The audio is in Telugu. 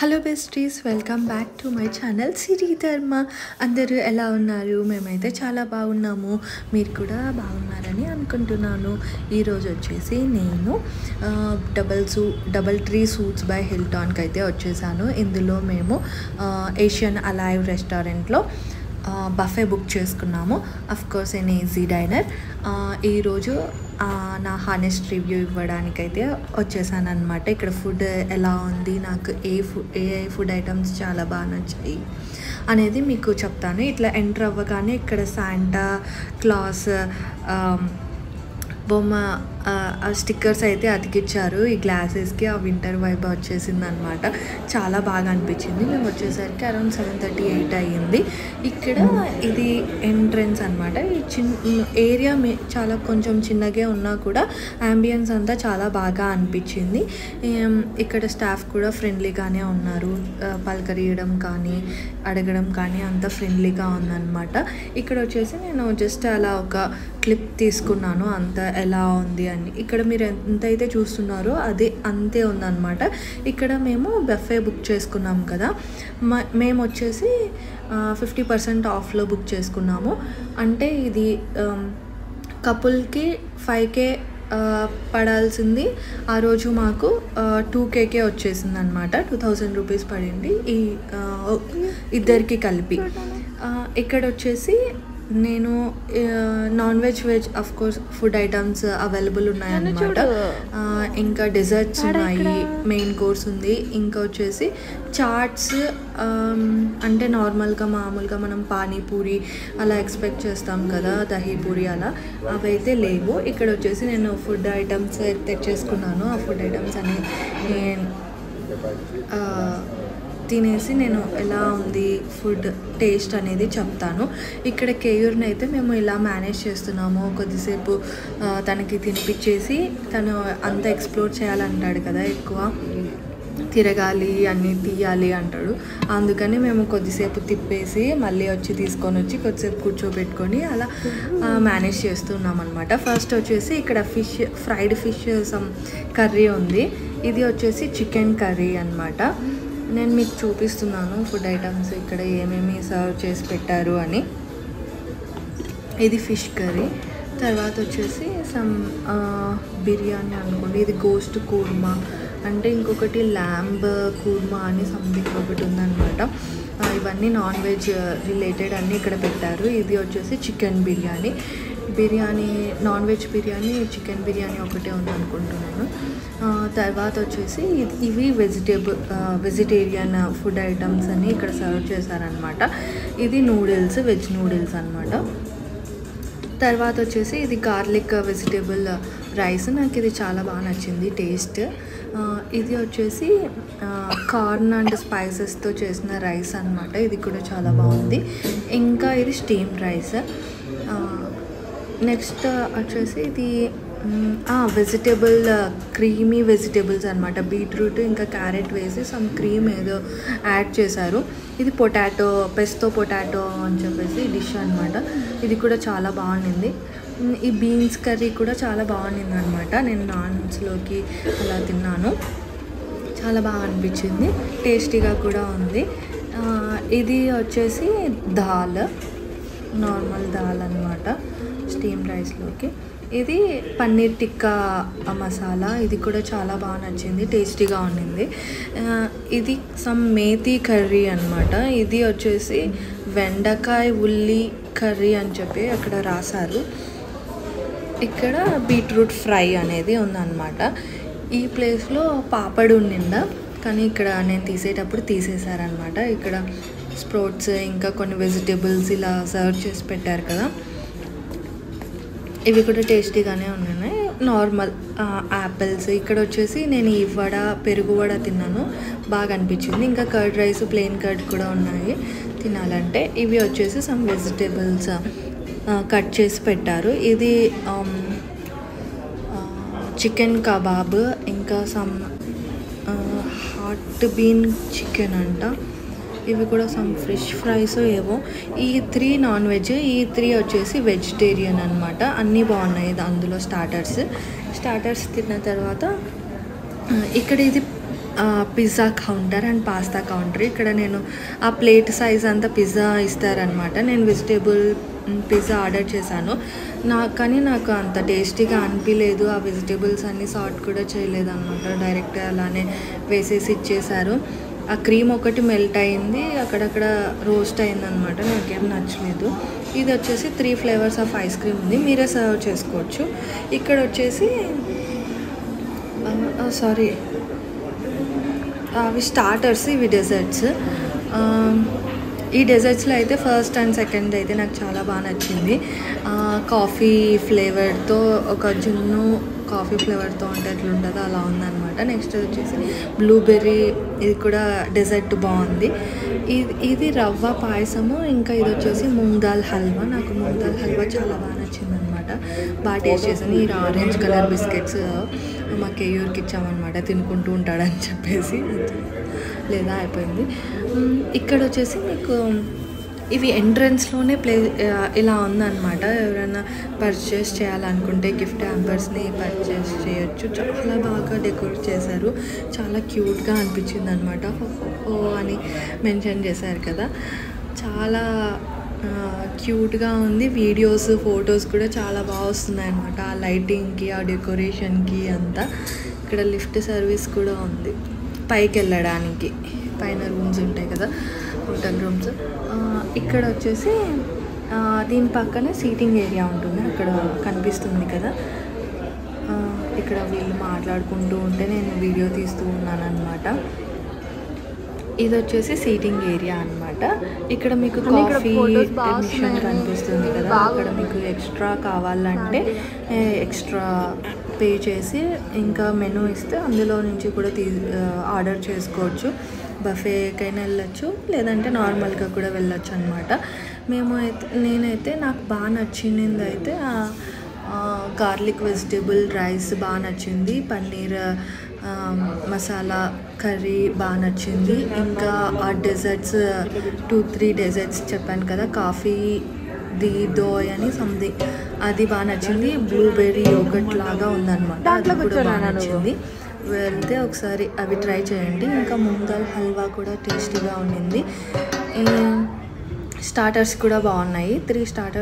Hello besties, welcome back to my channel Siri Dharma. అందరూ ఎలా ఉన్నారు? మేమైతే చాలా బాగున్నాము. మీరు కూడా బాగున్నారని అనుకుంటున్నాను. ఈరోజు వచ్చేసి నేను డబల్ ట్రీ సూట్స్ బై హిల్టాన్కి అయితే వచ్చేసాను. ఇందులో మేము ఏషియన్ అలైవ్ రెస్టారెంట్లో బఫే బుక్ చేసుకున్నాము. Of course in easy diner. ఈరోజు నా హానెస్ట్ రివ్యూ ఇవ్వడానికైతే వచ్చేసాను అనమాట. ఇక్కడ ఫుడ్ ఎలా ఉంది, నాకు ఏ ఫుడ్ ఐటమ్స్ చాలా బాగా నచ్చాయి అనేది మీకు చెప్తాను. ఇట్లా ఎంటర్ అవ్వగానే ఇక్కడ శాంటా క్లాస్ బొమ్మ స్టిక్కర్స్ అయితే అతికిచ్చారు ఈ గ్లాసెస్కి. ఆ వింటర్ వైబ్ వచ్చేసింది అనమాట. చాలా బాగా అనిపించింది. మేము వచ్చేసరికి అరౌండ్ 7:38 అయ్యింది. ఇక్కడ ఇది ఎంట్రన్స్ అనమాట. ఈ ఏరియా చాలా కొంచెం చిన్నగా ఉన్నా కూడా యాంబియన్స్ అంతా చాలా బాగా అనిపించింది. ఇక్కడ స్టాఫ్ కూడా ఫ్రెండ్లీగానే ఉన్నారు. పలకరియడం కానీ అడగడం కానీ అంత ఫ్రెండ్లీగా ఉందన్నమాట. ఇక్కడ వచ్చేసి నేను జస్ట్ అలా ఒక క్లిప్ తీసుకున్నాను అంత ఎలా ఉంది అని. ఇక్కడ మీరు ఎంతైతే చూస్తున్నారో అది అంతే ఉందన్నమాట. ఇక్కడ మేము బఫే బుక్ చేసుకున్నాం కదా, మేము వచ్చేసి 50% ఆఫ్లో బుక్ చేసుకున్నాము. అంటే ఇది కపుల్కి 5K పడాల్సింది ఆ రోజు మాకు 2Kకే వచ్చేసింది అనమాట. 2000 రూపీస్ పడింది ఈ ఇద్దరికి కలిపి. ఇక్కడ వచ్చేసి నేను non veg of course food items available ఉన్నాయన్నమాట. ఇంకా డెజర్ట్స్ ఉన్నాయి, మెయిన్ కోర్స్ ఉంది. ఇంకా వచ్చేసి చాట్స్, అంటే మామూలుగా మనం పానీపూరి అలా ఎక్స్పెక్ట్ చేస్తాం కదా, దహీపూరి అలా, అవైతే లేవు. ఇక్కడ వచ్చేసి నేను ఫుడ్ ఐటమ్స్ తెచ్చేసుకున్నాను. ఆ ఫుడ్ ఐటమ్స్ అనేవి తినేసి నేను ఎలా ఉంది ఫుడ్ టేస్ట్ అనేది చెప్తాను. ఇక్కడ కేయూర్ని అయితే మేము ఇలా మేనేజ్ చేస్తున్నాము. కొద్దిసేపు తనకి తినిపించేసి, తను అంతా ఎక్స్ప్లోర్ చేయాలంటాడు కదా, ఎక్కువ తిరగాలి అన్నీ తీయాలి అంటాడు. అందుకని మేము కొద్దిసేపు తిప్పేసి మళ్ళీ తీసుకొని వచ్చి కొద్దిసేపు కూర్చోబెట్టుకొని అలా మేనేజ్ చేస్తున్నాం అనమాట. ఫస్ట్ వచ్చేసి ఇక్కడ ఫ్రైడ్ ఫిష్ సమ్ కర్రీ ఉంది. ఇది వచ్చేసి చికెన్ కర్రీ అనమాట. నేను మీకు చూపిస్తున్నాను ఫుడ్ ఐటమ్స్ ఇక్కడ ఏమేమి సర్వ్ చేసి పెట్టారు అని. ఇది ఫిష్ కర్రీ. తర్వాత వచ్చేసి సమ్ బిర్యానీ అనుకోండి. ఇది గోస్ట్ కూర్మా, అంటే ఇంకొకటి ల్యాంబ్ కూర్మా అని సంథింగ్ ఒకటి ఉందన్నమాట. ఇవన్నీ నాన్ వెజ్ రిలేటెడ్ అన్నీ ఇక్కడ పెట్టారు. ఇది వచ్చేసి chicken biryani. Non veg biryani, chicken biryani ఒకటే ఉందనుకుంటున్నాను. తర్వాత వచ్చేసి ఇవి వెజిటేరియన్ ఫుడ్ ఐటమ్స్ అని ఇక్కడ సర్వ్ చేశారనమాట. ఇది నూడిల్స్, వెజ్ నూడిల్స్ అనమాట. తర్వాత వచ్చేసి ఇది గార్లిక్ వెజిటేబుల్ రైస్. నాకు ఇది చాలా బాగా నచ్చింది టేస్ట్. ఇది వచ్చేసి కార్న్ అండ్ స్పైసెస్తో చేసిన రైస్ అనమాట. ఇది కూడా చాలా బాగుంది. ఇంకా ఇది స్టీమ్ రైస్. నెక్స్ట్ వచ్చేసి ఇది క్రీమీ వెజిటేబుల్స్ అనమాట. బీట్రూట్ ఇంకా క్యారెట్ వేసి సమ్ క్రీమ్ ఏదో యాడ్ చేశారు. ఇది పెస్తో పొటాటో అని చెప్పేసి డిష్ అనమాట. ఇది కూడా చాలా బాగుంది. ఈ బీన్స్ కర్రీ కూడా చాలా బాగుంది అనమాట. నేను నాన్స్లోకి అలా తిన్నాను, చాలా బాగా అనిపించింది, టేస్టీగా కూడా ఉంది. ఇది వచ్చేసి నార్మల్ దాల్ అనమాట స్టీమ్ రైస్లోకి. ఇది పన్నీర్ టిక్కా మసాలా. ఇది కూడా చాలా బాగా నచ్చింది, టేస్టీగా ఉండింది. ఇది సమ్ మేతి కర్రీ అనమాట. ఇది వచ్చేసి బెండకాయ ఉల్లి కర్రీ అని చెప్పి అక్కడ రాశారు. ఇక్కడ బీట్రూట్ ఫ్రై అనేది ఉందన్నమాట. ఈ ప్లేస్లో పాపడ్ ఉండిందా, కానీ ఇక్కడ నేను తీసేటప్పుడు తీసేశారనమాట. ఇక్కడ స్ప్రౌట్స్ ఇంకా కొన్ని వెజిటేబుల్స్ ఇలా సర్వ్ చేసి పెట్టారు కదా, ఇవి కూడా టేస్టీగానే ఉన్నాయి. Normal apples. ఇక్కడ వచ్చేసి నేను ఈ పెరుగు వడ తిన్నాను, బాగా అనిపించింది. ఇంకా కర్డ్ రైస్, ప్లెయిన్ కర్డ్ కూడా ఉన్నాయి తినాలంటే. ఇవి వచ్చేసి సమ్ వెజిటేబుల్స్ కట్ చేసి పెట్టారు. ఇది చికెన్ కబాబ్, ఇంకా సమ్ హాట్ బీన్ చికెన్ అంట. ఇవి కూడా సమ్ ఫిష్ ఫ్రైస్ ఏవో. ఈ 3 నాన్ వెజ్, ఈ 3 వచ్చేసి వెజిటేరియన్ అనమాట. అన్నీ బాగున్నాయి అందులో. స్టార్టర్స్ తిన్న తర్వాత ఇక్కడ ఇది pizza counter and pasta counter. ఇక్కడ నేను ఆ ప్లేట్ సైజ్ అంతా పిజ్జా ఇస్తారనమాట. నేను వెజిటేబుల్ పిజ్జా ఆర్డర్ చేశాను. కానీ నాకు అంత టేస్టీగా అనిపించలేదు. ఆ వెజిటేబుల్స్ అన్నీ సార్ట్ కూడా చేయలేదు అనమాట. డైరెక్ట్ అలానే వేసేసి ఇచ్చేశారు. ఆ క్రీమ్ ఒకటి మెల్ట్ అయింది, అక్కడక్కడ రోస్ట్ అయిందనమాట. నాకేం నచ్చలేదు. ఇది వచ్చేసి 3 ఫ్లేవర్స్ ఆఫ్ ఐస్ క్రీమ్ ఉంది, మీరే సర్వ్ చేసుకోవచ్చు. ఇక్కడ వచ్చేసి అవి స్టార్టర్స్, ఇవి డెజర్ట్స్. ఈ డెజర్ట్స్లో అయితే ఫస్ట్ అండ్ సెకండ్ అయితే నాకు చాలా బాగా నచ్చింది. కాఫీ ఫ్లేవర్తో, ఒక జున్ను కాఫీ ఫ్లేవర్తో ఉంటే ఎట్లా ఉంటుందో అలా ఉందన్నమాట. నెక్స్ట్ వచ్చేసి బ్లూబెర్రీ, ఇది కూడా డెజర్ట్ బాగుంది. ఇది రవ్వ పాయసము. ఇంకా ఇది వచ్చేసి మూంగ్ దాల్ హల్వా. నాకు మూంగ్ దాల్ హల్వా చాలా బాగా నచ్చింది అనమాట. బాగా టేస్ట్ చేశాను. ఈ ఆరెంజ్ కలర్ బిస్కెట్స్ మా కేయూర్కి ఇచ్చామన్నమాట, తినుకుంటూ ఉంటాడని చెప్పేసి. లేదా అయిపోయింది. ఇక్కడ వచ్చేసి మీకు ఇవి ఎంట్రన్స్లోనే ఇలా ఉందన్నమాట. ఎవరైనా పర్చేస్ చేయాలనుకుంటే గిఫ్ట్ హ్యాంపర్స్ని పర్చేస్ చేయొచ్చు. చాలా బాగా డెకరేట్ చేశారు, చాలా క్యూట్గా అనిపించింది అనమాట. ఓ అని మెన్షన్ చేశారు కదా, చాలా క్యూట్గా ఉంది. వీడియోస్, ఫొటోస్ కూడా చాలా బాగా వస్తున్నాయి అనమాట. ఆ లైటింగ్కి, ఆ డెకరేషన్కి అంతా. ఇక్కడ లిఫ్ట్ సర్వీస్ కూడా ఉంది పైకి వెళ్ళడానికి. పైన రూమ్స్ ఉంటాయి కదా, హోటల్ రూమ్స్. ఇక్కడ వచ్చేసి దీని పక్కనే సీటింగ్ ఏరియా ఉంటుంది, అక్కడ కనిపిస్తుంది కదా. ఇక్కడ వీళ్ళు మాట్లాడుకుంటూ ఉంటే నేను వీడియో తీస్తూ ఉన్నాను అనమాట. ఇది వచ్చేసి సీటింగ్ ఏరియా అనమాట. ఇక్కడ మీకు కాఫీ మిషన్ కనిపిస్తుంది కదా, అక్కడ మీకు ఎక్స్ట్రా కావాలంటే ఎక్స్ట్రా పే చేసి ఇంకా మెనూ ఇస్తే అందులో నుంచి కూడా ఆర్డర్ చేసుకోవచ్చు. బఫేకైనా వెళ్ళొచ్చు, లేదంటే నార్మల్గా కూడా వెళ్ళొచ్చు అనమాట. నేనైతే నాకు బాగా నచ్చింది అయితే గార్లిక్ వెజిటేబుల్ రైస్ బాగా నచ్చింది. పన్నీర్ మసాలా కర్రీ బాగా నచ్చింది. ఇంకా ఆ డెజర్ట్స్ 2-3 డెజర్ట్స్ చెప్పాను కదా, కాఫీ దోయ్ అని సంథింగ్, అది బాగా నచ్చింది. బ్లూబెర్రీ యోగర్ట్ లాగా ఉందన్నమాట, అది కూడా బాగా నచ్చింది. వెళ్తే ఒకసారి అవి ట్రై చేయండి. ఇంకా మూంగ్ దాల్ హల్వా కూడా టేస్టీగా ఉండింది. స్టార్టర్స్ కూడా బాగున్నాయి. 3 స్టార్టర్స్